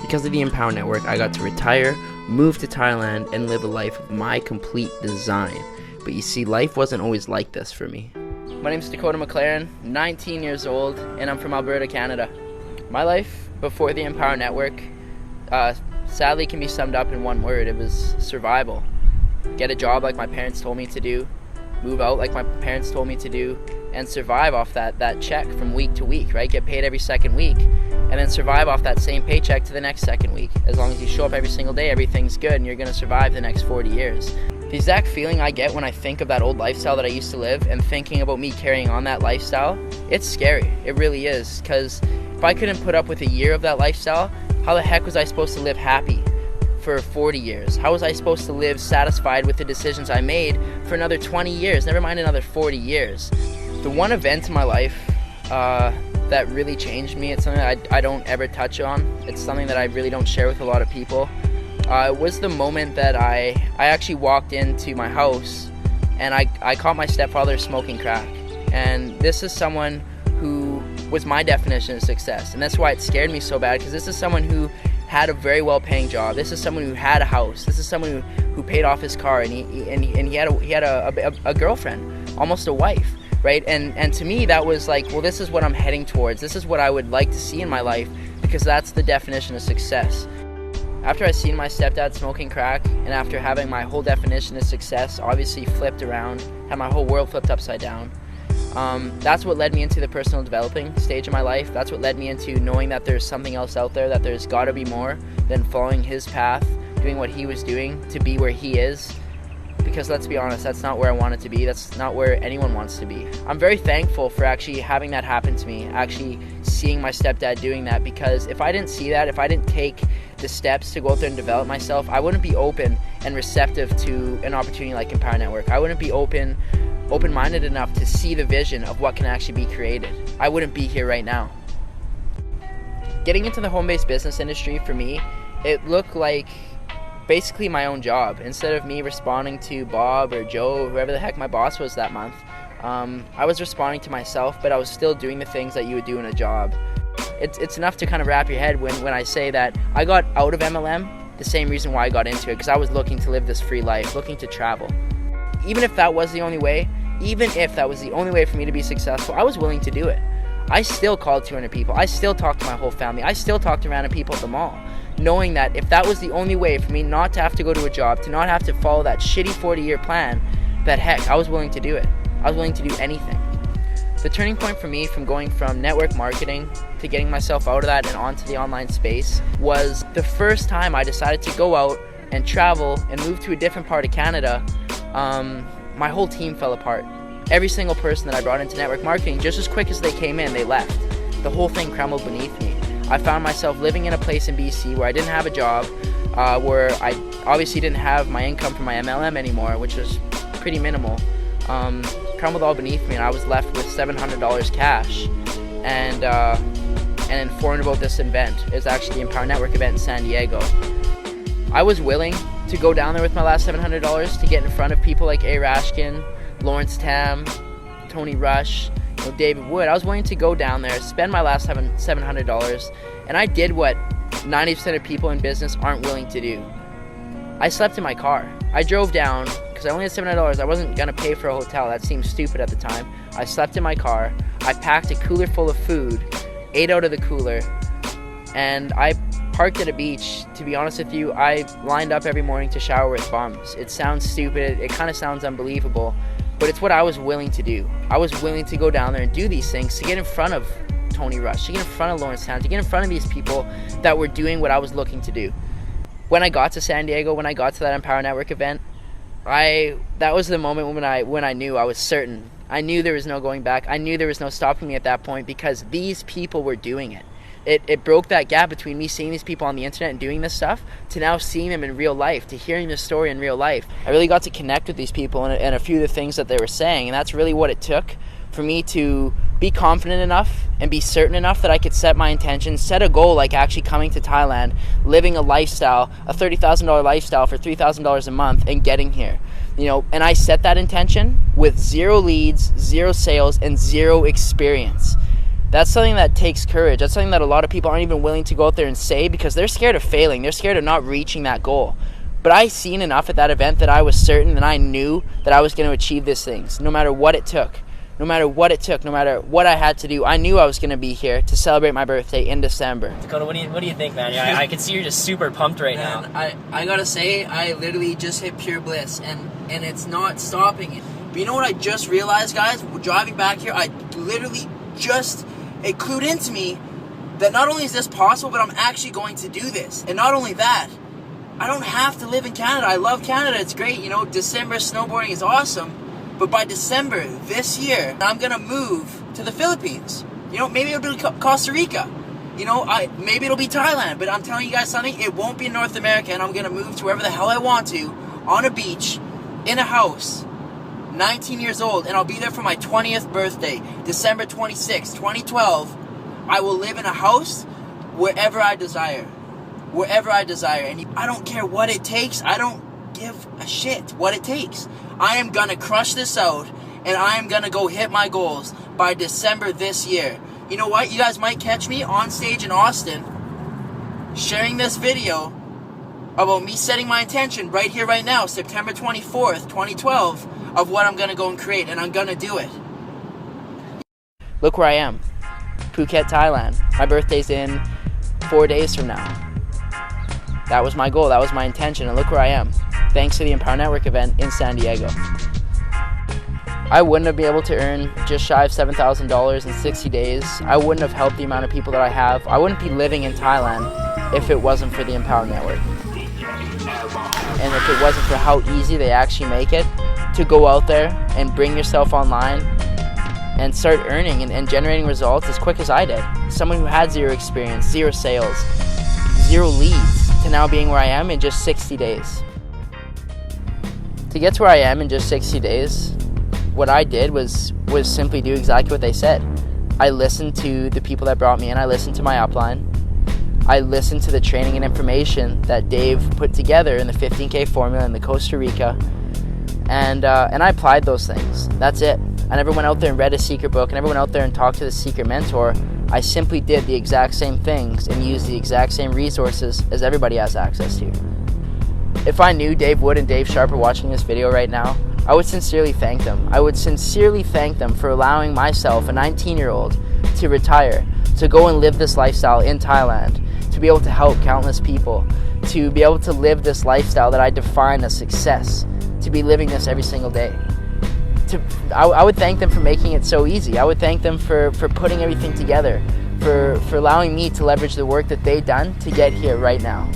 Because of the Empower Network, I got to retire, move to Thailand, and live a life of my complete design. But you see, life wasn't always like this for me. My name's Dakota McLaren, 19 years old, and I'm from Alberta, Canada. My life before the Empower Network sadly can be summed up in one word. It was survival. Get a job like my parents told me to do, move out like my parents told me to do, and survive off that check from week to week, right? Get paid every second week, and then survive off that same paycheck to the next second week. As long as you show up every single day, everything's good, and you're gonna survive the next 40 years. The exact feeling I get when I think of that old lifestyle that I used to live and thinking about me carrying on that lifestyle, it's scary. It really is, because if I couldn't put up with a year of that lifestyle, how the heck was I supposed to live happy for 40 years? How was I supposed to live satisfied with the decisions I made for another 20 years, never mind another 40 years? The one event in my life that really changed me, it's something that I don't ever touch on. It's something that I really don't share with a lot of people. It was the moment that I actually walked into my house and I caught my stepfather smoking crack. And this is someone who was my definition of success. And that's why it scared me so bad, because this is someone who had a very well-paying job. This is someone who had a house. This is someone who paid off his car, and he had a girlfriend, almost a wife, right? And to me, that was like, well, this is what I'm heading towards. This is what I would like to see in my life, because that's the definition of success. After I seen my stepdad smoking crack, and after having my whole definition of success obviously flipped around, had my whole world flipped upside down, that's what led me into the personal developing stage of my life. That's what led me into knowing that there's something else out there, that there's got to be more than following his path, doing what he was doing to be where he is. Because let's be honest, that's not where I wanted to be. That's not where anyone wants to be. I'm very thankful for actually having that happen to me, actually seeing my stepdad doing that, because if I didn't see that, if I didn't take the steps to go out there and develop myself, I wouldn't be open and receptive to an opportunity like Empower Network. I wouldn't be open-minded enough to see the vision of what can actually be created. I wouldn't be here right now. Getting into the home-based business industry, for me, it looked like basically my own job. Instead of me responding to Bob or Joe or whoever the heck my boss was that month, I was responding to myself, but I was still doing the things that you would do in a job. It's enough to kind of wrap your head when I say that I got out of MLM the same reason why I got into it, because I was looking to live this free life, looking to travel. Even if that was the only way, for me to be successful, I was willing to do it. I still called 200 people. I still talked to my whole family. I still talked to random people at the mall, knowing that if that was the only way for me not to have to go to a job, to not have to follow that shitty 40-year plan, that heck, I was willing to do it. I was willing to do anything. The turning point for me from going from network marketing to getting myself out of that and onto the online space was the first time I decided to go out and travel and move to a different part of Canada. My whole team fell apart. Every single person that I brought into network marketing, just as quick as they came in, they left. The whole thing crumbled beneath me. I found myself living in a place in BC where I didn't have a job, where I obviously didn't have my income from my MLM anymore, which was pretty minimal. Crumbled all beneath me, and I was left with $700 cash, and informed about this event. It's actually the Empower Network event in San Diego. I was willing to go down there with my last $700 to get in front of people like A. Rashkin, Lawrence Tam, Tony Rush, David Wood. I was willing to go down there, spend my last $700, and I did what 90% of people in business aren't willing to do. I slept in my car. I drove down, because I only had $700. I wasn't going to pay for a hotel. That seemed stupid at the time. I slept in my car. I packed a cooler full of food, ate out of the cooler, and I parked at a beach. To be honest with you, I lined up every morning to shower with bums. It sounds stupid. It kind of sounds unbelievable, but it's what I was willing to do. I was willing to go down there and do these things to get in front of Tony Rush, to get in front of Lawrence Town, to get in front of these people that were doing what I was looking to do. When I got to San Diego, when I got to that Empower Network event, that was the moment when I knew I was certain. I knew there was no going back. I knew there was no stopping me at that point, because these people were doing it. It broke that gap between me seeing these people on the internet and doing this stuff to now seeing them in real life, to hearing their story in real life. I really got to connect with these people and a few of the things that they were saying, and that's really what it took for me to be confident enough and be certain enough that I could set my intentions, set a goal like actually coming to Thailand, living a lifestyle, a $30,000 lifestyle for $3,000 a month, and getting here. And I set that intention with 0 leads, 0 sales, and 0 experience. That's something that takes courage. That's something that a lot of people aren't even willing to go out there and say because they're scared of failing. They're scared of not reaching that goal. But I seen enough at that event that I was certain and I knew that I was going to achieve these things, no matter what it took. No matter what it took, no matter what I had to do, I knew I was going to be here to celebrate my birthday in December. Dakota, what do you think, man? I can see you're just super pumped right now. I gotta say, I literally just hit pure bliss, and it's not stopping it. But you know what I just realized, guys? Driving back here, I literally it clued into me that not only is this possible, but I'm actually going to do this. And not only that, I don't have to live in Canada. I love Canada. It's great. You know, December snowboarding is awesome. But by December this year, I'm going to move to the Philippines. You know, maybe it'll be Costa Rica. You know, maybe it'll be Thailand. But I'm telling you guys something, it won't be in North America. And I'm going to move to wherever the hell I want to, on a beach, in a house, 19 years old. And I'll be there for my 20th birthday, December 26, 2012. I will live in a house wherever I desire. Wherever I desire. And I don't care what it takes. I don't give a shit what it takes. I am gonna crush this out, and I am gonna go hit my goals by December this year. You know what? You guys might catch me on stage in Austin sharing this video about me setting my intention right here, right now, September 24th, 2012, of what I'm gonna go and create, and I'm gonna do it. Look where I am. Phuket, Thailand. My birthday's in 4 days from now. That was my goal, that was my intention, and look where I am. Thanks to the Empower Network event in San Diego. I wouldn't have been able to earn just shy of $7,000 in 60 days. I wouldn't have helped the amount of people that I have. I wouldn't be living in Thailand if it wasn't for the Empower Network. And if it wasn't for how easy they actually make it to go out there and bring yourself online and start earning and generating results as quick as I did. Someone who had zero experience, zero sales, zero leads, to now being where I am in just 60 days. To get to where I am in just 60 days, what I did was simply do exactly what they said. I listened to the people that brought me in. I listened to my upline. I listened to the training and information that Dave put together in the 15K formula in the Costa Rica, and I applied those things. That's it. I never went out there and read a secret book. I never went out there and talked to the secret mentor. I simply did the exact same things and used the exact same resources as everybody has access to. If I knew Dave Wood and Dave Sharp are watching this video right now, I would sincerely thank them. I would sincerely thank them for allowing myself, a 19-year-old, to retire, to go and live this lifestyle in Thailand, to be able to help countless people, to be able to live this lifestyle that I define as success, to be living this every single day. I would thank them for making it so easy. I would thank them for putting everything together, for allowing me to leverage the work that they've done to get here right now.